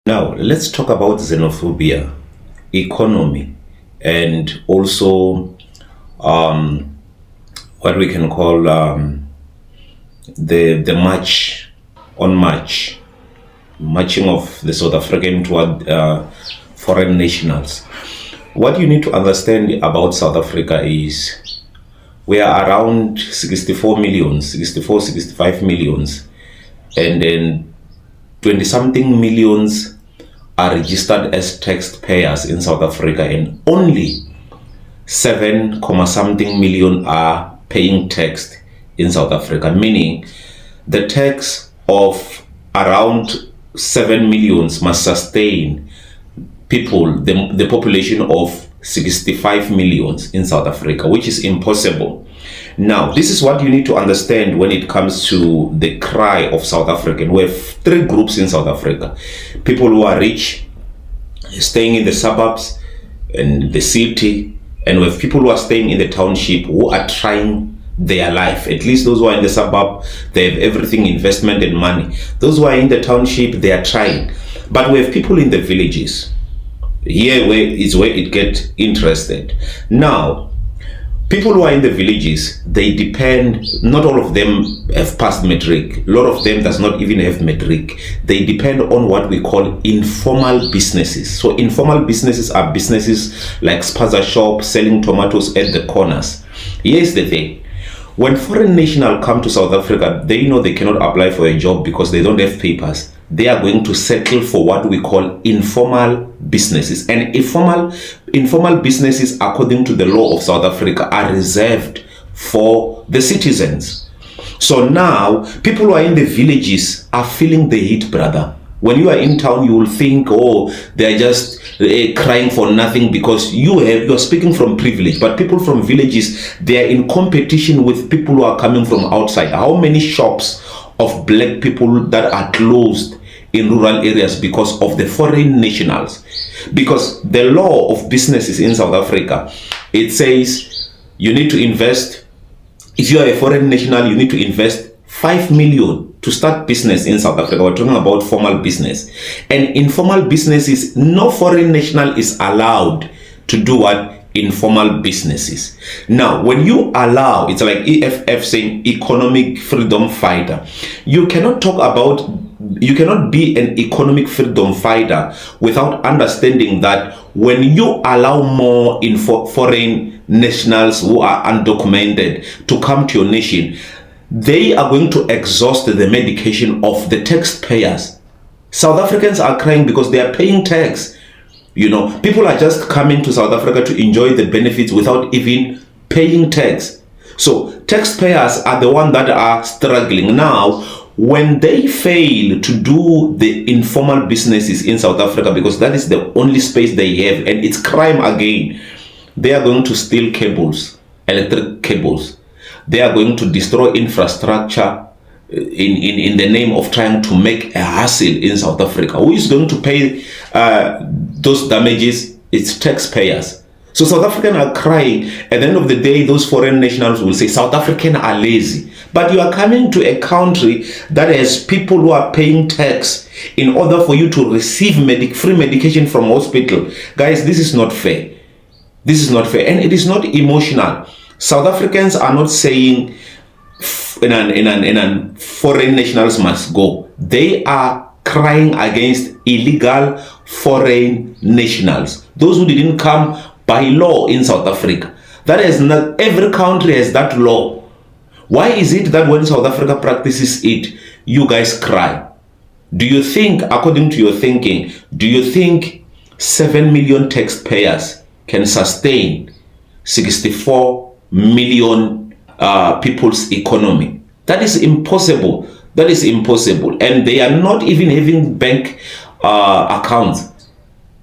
Now, let's talk about xenophobia, economy, and also what we can call the marching of the South African toward foreign nationals. What you need to understand about South Africa is we are around 64 millions, 64, 65 millions, and then 20 something millions are registered as taxpayers in South Africa, and only 7 comma something million are paying tax in South Africa, meaning the tax of around 7 millions must sustain people, the population of 65 millions in South Africa, which is impossible. Now, this is what you need to understand when it comes to the cry of South African. We have three groups in South Africa: people who are rich, staying in the suburbs and the city, and we have people who are staying in the township who are trying their life. At least those who are in the suburb, they have everything, investment and money. Those who are in the township, they are trying. But we have people in the villages. Here is where it gets interested. Now, people who are in the villages, they depend, not all of them have passed matric. A lot of them does not even have matric. They depend on what we call informal businesses. So informal businesses are businesses like spaza shop, selling tomatoes at the corners. Here's the thing. When foreign nationals come to South Africa, they know they cannot apply for a job because they don't have papers. They are going to settle for what we call informal businesses. And informal businesses, according to the law of South Africa, are reserved for the citizens. So now, people who are in the villages are feeling the heat, brother. When you are in town, you will think, oh, they're just crying for nothing, because you're speaking from privilege. But people from villages, they are in competition with people who are coming from outside. How many shops of black people that are closed in rural areas because of the foreign nationals? Because the law of businesses in South Africa, it says you need to invest. If you are a foreign national, you need to invest 5 million to start business in South Africa. We're talking about formal business. And informal businesses, no foreign national is allowed to do what? Informal businesses. Now, when you allow, it's like EFF saying economic freedom fighter. You cannot be an economic freedom fighter without understanding that when you allow more foreign nationals who are undocumented to come to your nation, they are going to exhaust the medication of the taxpayers. South Africans are crying because they are paying tax. People are just coming to South Africa to enjoy the benefits without even paying tax. So taxpayers are the ones that are struggling. Now, when they fail to do the informal businesses in South Africa, because that is the only space they have, and it's crime again, they are going to steal cables, electric cables. They are going to destroy infrastructure in the name of trying to make a hustle in South Africa. Who is going to pay those damages? It's taxpayers. So South Africans are crying. At the end of the day, those foreign nationals will say South Africans are lazy. But you are coming to a country that has people who are paying tax in order for you to receive free medication from hospital. Guys, this is not fair. This is not fair, and it is not emotional. South Africans are not saying foreign nationals must go. They are crying against illegal foreign nationals, those who didn't come by law in South Africa. That is not every country has that law. Why is it that when South Africa practices it, you guys cry? Do you think, according to your thinking, do you think 7 million taxpayers can sustain 64 million people's economy? That is impossible. That is impossible. And they are not even having bank accounts.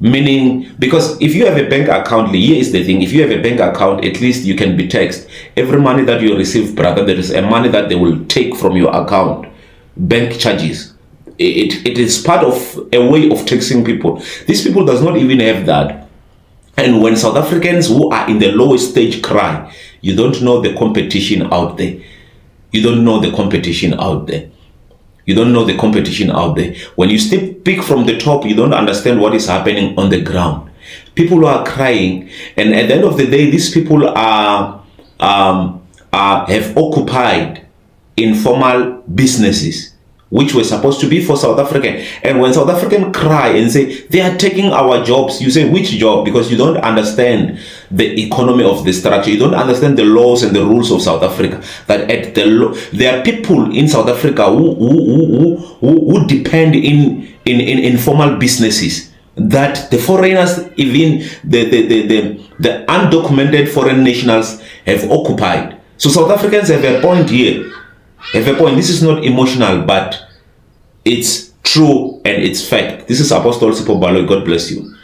Meaning, because if you have a bank account, here is the thing: if you have a bank account, at least you can be taxed. Every money that you receive, brother, there is a money that they will take from your account. Bank charges. It is part of a way of taxing people. These people does not even have that. And when South Africans who are in the lowest stage cry, you don't know the competition out there. You don't know the competition out there. You don't know the competition out there. When you speak from the top, you don't understand what is happening on the ground. People are crying, and at the end of the day, these people have occupied informal businesses which were supposed to be for South African. And when South African cry and say they are taking our jobs, you say, which job? Because you don't understand the economy of the structure. You don't understand the laws and the rules of South Africa. That at there are people in South Africa who depend in informal businesses that the foreigners, even the undocumented foreign nationals, have occupied. So South Africans have a point here. Have a point. This is not emotional, but it's true and it's fact. This is Apostle Sipo Baloyi. God bless you.